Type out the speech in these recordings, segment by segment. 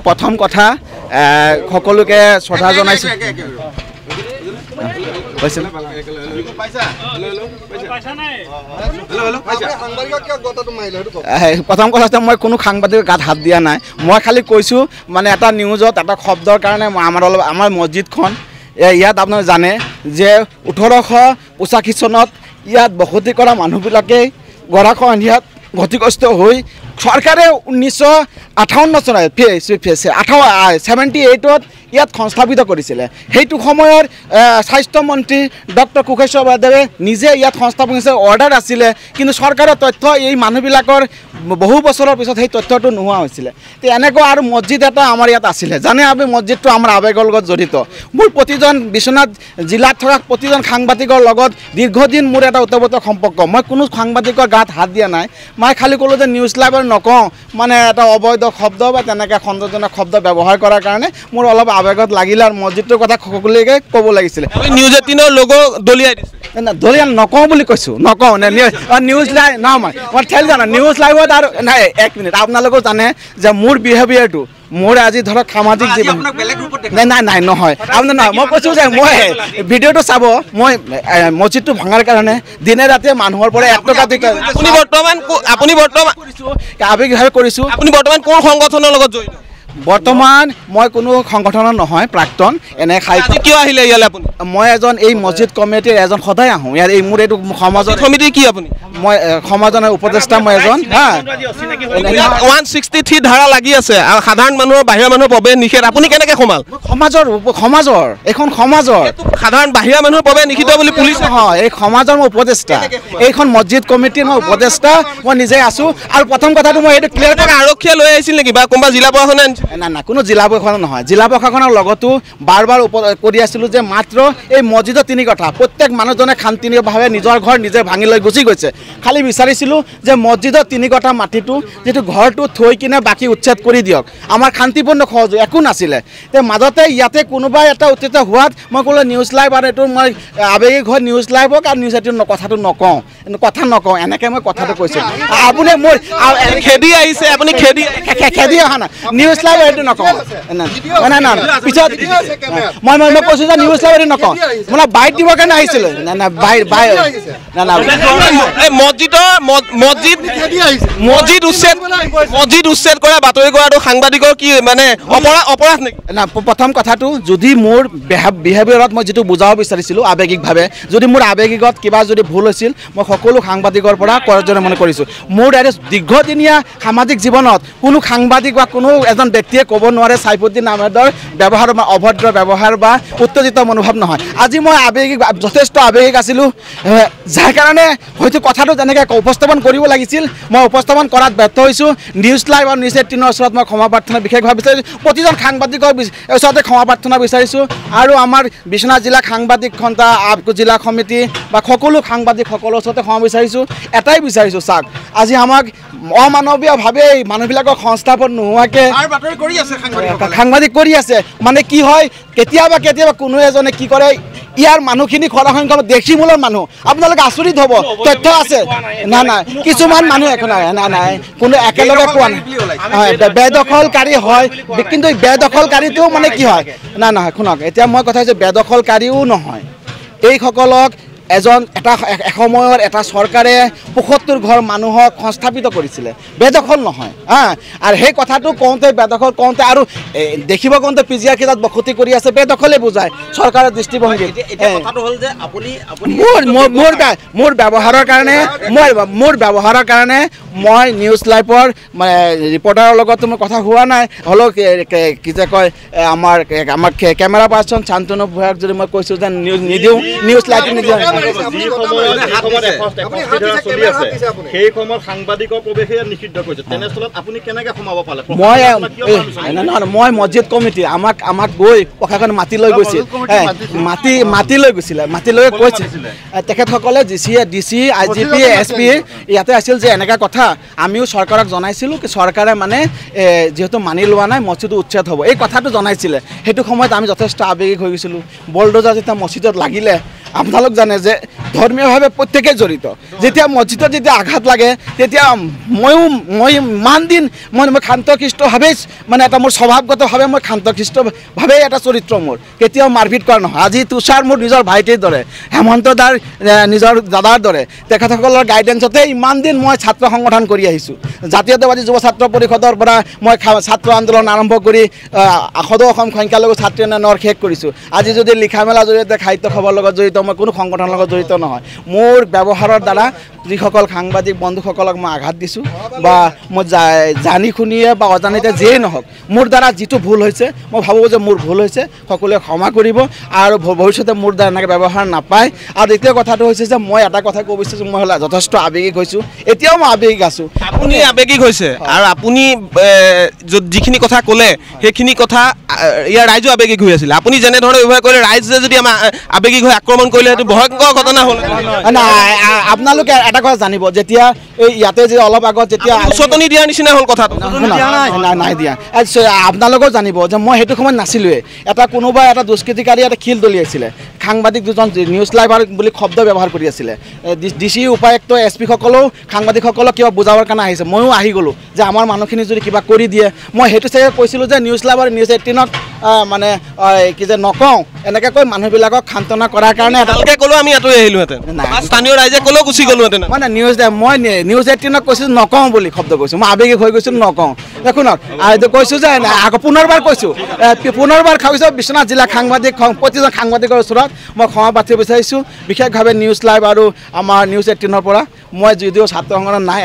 প্ৰথম কথা সকলোকে শ্ৰদ্ধা জনাইছোঁ। প্ৰথম কথাতে মই কোনো সাংবাদিকৰ গাত হাত দিয়া নাই। মই খালি কৈছোঁ মানে এটা নিউজত এটা শব্দৰ কাৰণে আমাৰ মছজিদখন ইয়াত আপোনালোকে জানে যে 1885 চনত ইয়াত বসতি কৰা মানুহবিলাকেই গৰাখহনীয়াত ক্ষতিগ্ৰস্ত হৈ চৰকাৰে 1958 চনত 78ত ইয়াত সংস্থাপিত কৰিছিলে। সেইটো সময়ৰ স্বাস্থ্যমন্ত্ৰী ডক্টৰ কোষেশ্বৰ বাদেৱে নিজে ইয়াত সংস্থাপন কৰিছে, অৰ্ডাৰ আছিলে, কিন্তু চৰকাৰৰ তথ্য এই মানুহবিলাকৰ বহু বছৰৰ পিছত সেই তথ্যটো নোহোৱা হৈছিলে। তো এনেকুৱা আৰু মছজিদ এটা আমাৰ ইয়াত আছিলে, জানে আমি মছজিদটো আমাৰ আৱেগৰ লগত জড়িত। মোৰ প্ৰতিজন বিশ্বনাথ জিলাত থকা প্ৰতিজন সাংবাদিকৰ লগত দীৰ্ঘদিন মোৰ এটা ওতপ্ৰোত সম্পৰ্ক। মই কোনো সাংবাদিকৰ গাত হাত দিয়া নাই। মই খালি ক'লোঁ যে নিউজ লাইভৰ নকওঁ মানে এটা অবৈধ শব্দ বা তেনেকৈ খণ্ডজনক শব্দ ব্যৱহাৰ কৰাৰ কাৰণে মোৰ অলপ আৱেগত লাগিলে আৰু মছজিদটোৰ কথা সকলোকে ক'ব লাগিছিলে। নিউজ 18ৰ লোগো দলিয়াই দিছে। দলিয়াই নকওঁ বুলি কৈছোঁ, নকওঁ নিউজ লাইভ নহয় মই ঠেল জানো নিউজ লাইভত আৰু নাই। এক মিনিট, আপোনালোকেও জানে যে মোৰ বিহেভিয়াৰটো মোৰ আজি ধৰক সামাজিক জীৱন নাই নহয় আপোনাৰ নহয়। মই কৈছোঁ যে মই ভিডিঅ'টো চাব, মই মছজিদটো ভঙাৰ কাৰণে দিনে ৰাতিয়ে মানুহৰ পৰা 1 টকা আপুনি বৰ্তমান আৱেগিকভাৱে কৰিছোঁ। আপুনি বৰ্তমান কোন সংগঠনৰ লগত জড়িত? বৰ্তমান মই কোনো সংগঠনৰ নহয়, প্ৰাক্তন। এনে কিয় আহিলে ইয়ালৈ আপুনি? মই এজন এই মছজিদ কমিটিৰ এজন সদায় আহোঁ। ইয়াৰ এই মোৰ এইটো সমাজৰ সমিতি কি আপুনি? মই সমাজৰ উপদেষ্টা, মই এজন। 163 ধাৰা লাগি আছে আৰু সাধাৰণ মানুহৰ বাহিৰা মানুহৰ প্ৰৱেশ নিষেধ, আপুনি কেনেকৈ সোমাল? সমাজৰ এইখন সমাজৰ সাধাৰণ বাহিৰা মানুহৰ প্ৰৱেশ নিষিদ্ধ বুলি পুলিচ নহয়, এই সমাজৰ মই উপদেষ্টা। এইখন মছজিদ কমিটিৰ মই উপদেষ্টা, মই নিজে আছোঁ। আৰু প্ৰথম কথাটো মই এইটো ক্লিয়াৰ কৰোঁ, আৰক্ষীয়ে লৈ আহিছিল নেকি বা কোনোবা জিলা প্ৰশাসনে? না কোনো জিলা প্ৰশাসন নহয়। জিলা প্ৰশাসনৰ লগতো বাৰ কৰি আছিলোঁ যে মাত্ৰ এই মছজিদৰ 3 কথা, প্ৰত্যেক মানুহজনে শান্তিভাৱে নিজৰ ঘৰ নিজে ভাঙি লৈ গুচি গৈছে। খালি বিচাৰিছিলোঁ যে মছজিদৰ 3 কথা মাটিটো যিটো ঘৰটো থৈ কিনে বাকী উচ্ছেদ কৰি দিয়ক, আমাৰ শান্তিপূৰ্ণ সহযোগ একো নাছিলে। মাজতে ইয়াতে কোনোবাই এটা উত্তেজিত হোৱাত মই ক'লোঁ নিউজ লাইভ আৰু এইটো মই আৱেগিক হৈ নিউজ লাইভক আৰু নিউজ 18 কথাটো নকওঁ, এনেকৈ মই কথাটো কৈছোঁ। আপুনি মোৰ খেদি আহিছে, আপুনি খেদি অহা নাই। নিউজ লাইভ এইটো নকওঁ, নাই পিছত মই কৈছোঁ যে নিউজ লাইভ এইটো নকওঁ, মানে বাইট দিবৰ কাৰণে আহিছিলোঁ। মছজিদ উচ্ছেদ কৰা বাতৰি কৰাটো সাংবাদিকৰ কি মানে অপৰাধ নেকি? না, প্ৰথম কথাটো যদি মোৰ বিহেভিয়াৰত মই যিটো বুজাব বিচাৰিছিলোঁ আৱেগিকভাৱে, যদি মোৰ আৱেগিকত কিবা যদি ভুল হৈছিল, মই সকলো সাংবাদিকৰ পৰা কৰজনে মনে কৰিছোঁ। মোৰ দীৰ্ঘদিনীয়া সামাজিক জীৱনত কোনো সাংবাদিক বা কোনো এজন ব্যক্তিয়ে ক'ব নোৱাৰে চাইফুদ্দিন আহমেদৰ ব্যৱহাৰ বা অভদ্ৰ ব্যৱহাৰ বা উত্তেজিত মনোভাৱ নহয়। আজি মই যথেষ্ট আৱেগিক আছিলোঁ, যাৰ কাৰণে হয়তো কথাটো যেনেকৈ উপস্থাপন কৰিব লাগিছিল মই উপস্থাপন কৰাত ব্যৰ্থ হৈছোঁ। নিউজ লাইভ আৰু নিউজ 18ৰ ওচৰত মই ক্ষমা প্ৰাৰ্থনা বিশেষভাৱে বিচাৰিছোঁ। প্ৰতিজন সাংবাদিকৰ ওচৰতে ক্ষমা প্ৰাৰ্থনা বিচাৰিছোঁ। আৰু আমাৰ বিশ্বনাথ জিলা সাংবাদিক সন্থা জিলা সমিতি বা সকলো সাংবাদিকসকলৰ ওচৰতে ক্ষমা বিচাৰিছোঁ। এটাই বিচাৰিছোঁ, চাওক আজি আমাক অমানৱীয়ভাৱে মানুহবিলাকক সংস্থাপন নোহোৱাকৈ সাংবাদিক কৰি আছে। মানে কি হয়, কেতিয়াবা কোনো এজনে কি কৰে, ইয়াৰ মানুহখিনি খৰা সংখ্যা দেশীমূলৰ মানুহ, আপোনালোকে আচৰিত হ'ব, তথ্য আছে। নাই কিছুমান মানুহ একো নাই কোনো একেলগে পোৱা নাই, বেদখলকাৰী হয়। কিন্তু বেদখলকাৰীটো মানে কি হয়, নহয় শুনক, এতিয়া মই কথা হৈছে বেদখলকাৰীও নহয়। এইসকলক এসময়ৰ এটা চৰকাৰে 75 ঘৰ মানুহক সংস্থাপিত কৰিছিলে, বেদখল নহয়। আৰু সেই কথাটো কওঁতে বেদখল কওঁতে আৰু দেখিব কওঁতে PGR কেইটাত বসতি কৰি আছে, বেদখলে বুজায় চৰকাৰৰ দৃষ্টিভংগী। মোৰ ব্যৱহাৰৰ কাৰণে মই নিউজ লাইভৰ ৰিপৰ্টাৰৰ লগতো মোৰ কথা হোৱা নাই। হ'লেও কি যে কয় আমাৰ কেমেৰা পাৰ্চন শান্তনু ভূঞাক যদি মই কৈছোঁ যে নিউজ নিদিওঁ, নিউজ লাইভ নিদিওঁ, মই মছজিদ কমিটি আমাক গৈ প্ৰশাসন মাতি লৈ গৈছিল, মাতি লৈ কৈছিল তেখেতসকলে DC IGP SP ইয়াতে আছিল যে এনেকুৱা কথা। আমিও চৰকাৰক জনাইছিলোঁ কি চৰকাৰে মানে যিহেতু মানি লোৱা নাই মছজিদটো উচ্ছেদ হ'ব, এই কথাটো জনাইছিলে। সেইটো সময়ত আমি যথেষ্ট আৱেগিক হৈ গৈছিলোঁ। বলডোজাৰ যেতিয়া মছজিদত লাগিলে, আপোনালোক জানে যে ধৰ্মীয়ভাৱে প্ৰত্যেকেই জড়িত যেতিয়া মছজিদত যেতিয়া আঘাত লাগে তেতিয়া মই ইমান দিন মই শান্তশিষ্টভাৱেই মানে এটা মোৰ স্বভাৱগতভাৱে মই শান্তশিষ্টভাৱেই এটা চৰিত্ৰ মোৰ কেতিয়াও মাৰপিট কৰা নহয় আজি তুষাৰ মোৰ নিজৰ ভাইটিৰ দৰে হেমন্ত দাৰ নিজৰ দাদাৰ দৰে তেখেতসকলৰ গাইডেঞ্চতে ইমান দিন মই ছাত্ৰ সংগঠন কৰি আহিছোঁ জাতীয়তাবাদী যুৱ ছাত্ৰ পৰিষদৰ পৰা মই ছাত্ৰ আন্দোলন আৰম্ভ কৰি সদৌ অসম সংখ্যালঘু ছাত্ৰী উন্নয়নৰ শেষ কৰিছোঁ আজি যদি লিখা মেলাৰ জৰিয়তে সাহিত্য সভাৰ লগত জড়িত মই কোনো সংগঠনৰ লগত জড়িত নহয় মোৰ ব্যৱহাৰৰ দ্বাৰা যিসকল সাংবাদিক বন্ধুসকলক মই আঘাত দিছোঁ বা মই জানি শুনিয়ে বা অজানিতে যিয়েই নহওক মোৰ দ্বাৰা যিটো ভুল হৈছে মই ভাবোঁ যে মোৰ ভুল হৈছে সকলোৱে ক্ষমা কৰিব আৰু ভৱিষ্যতে মোৰ দ্বাৰা এনেকৈ ব্যৱহাৰ নাপায় আৰু দ্বিতীয় কথাটো হৈছে যে মই এটা কথা ক'ব বিচাৰিছোঁ মই হ'লে যথেষ্ট আৱেগিক হৈছোঁ এতিয়াও মই আৱেগিক আছোঁ আপুনি আৱেগিক হৈছে আৰু আপুনি যিখিনি কথা ক'লে সেইখিনি কথা ইয়াৰ ৰাইজো আৱেগিক হৈ আছিলে আপুনি যেনেধৰণে ব্যৱহাৰ কৰিলে ৰাইজে যদি আমাৰ আৱেগিক হৈ আক্ৰমণ কৰিলে সেইটো ভয়ংকৰ ঘটনা হ'ল আপোনালোকে এটা কথা জানিব যেতিয়া এই ইয়াতে যে অলপ আগত যেতিয়া উচতনি দিয়াৰ নিচিনা হ'ল কথাটো নাই দিয়া আপোনালোকেও জানিব যে মই সেইটো সময়ত নাছিলোঁৱে কোনোবা এটা দুষ্কৃতিকাৰী এটা খিল দলিয়াইছিলে সাংবাদিক দুজন নিউজ লাইভাৰ বুলি শব্দ ব্যৱহাৰ কৰি আছিলে DC উপায়ুক্ত SP সকলেও সাংবাদিকসকলক কিবা বুজাবৰ কাৰণে আহিছে ময়ো আহি গ'লোঁ যে আমাৰ মানুহখিনি যদি কিবা কৰি দিয়ে মই সেইটো চাগে কৈছিলোঁ যে নিউজ লাইভাৰ নিউজ 18ত মানে কি যে নকওঁ এনেকৈ কৈ মানুহবিলাকক সান্তনা কৰাৰ কাৰণে ভালকৈ ক'লেও আমি আঁতৰি আহিলোহেঁতেন স্থানীয় ৰাইজে ক'লেও গুচি গ'লোহেঁতেন মানে মই নিউজ 18ত কৈছোঁ নকওঁ বুলি শব্দ কৈছোঁ মই আৱেগিক হৈ গৈছোঁ নকওঁ দেখোন কৈছোঁ যে আকৌ পুনৰবাৰ কৈছোঁ পুনৰবাৰ কৈছোঁ বিশ্বনাথ জিলা সাংবাদিক প্ৰতিজন সাংবাদিকৰ ওচৰত মই ক্ষমা প্ৰাৰ্থী বিচাৰিছোঁ বিশেষভাৱে নিউজ লাইভ আৰু আমাৰ নিউজ 18ৰ পৰা মই যদিও ছাত্ৰ সংগঠন নাই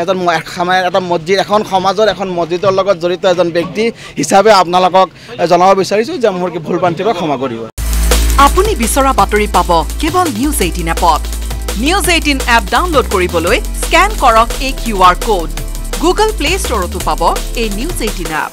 এটা মছজিদ এখন সমাজৰ এখন মছজিদৰ লগত জড়িত এজন ব্যক্তি হিচাপে আপোনালোকক জনাব বিচাৰিছোঁ যে মোৰ কি ভুল ভ্ৰান্তি ক্ষমা কৰিব আপুনি বিচৰা বাতৰি পাব কেৱল নিউজ 18 এপত নিউজ 18 এপ ডাউনলোড কৰিবলৈ স্ক্যান কৰক এই QR কোড গুগল প্লে ষ্টৰতো পাব এই নিউজ 18 এপ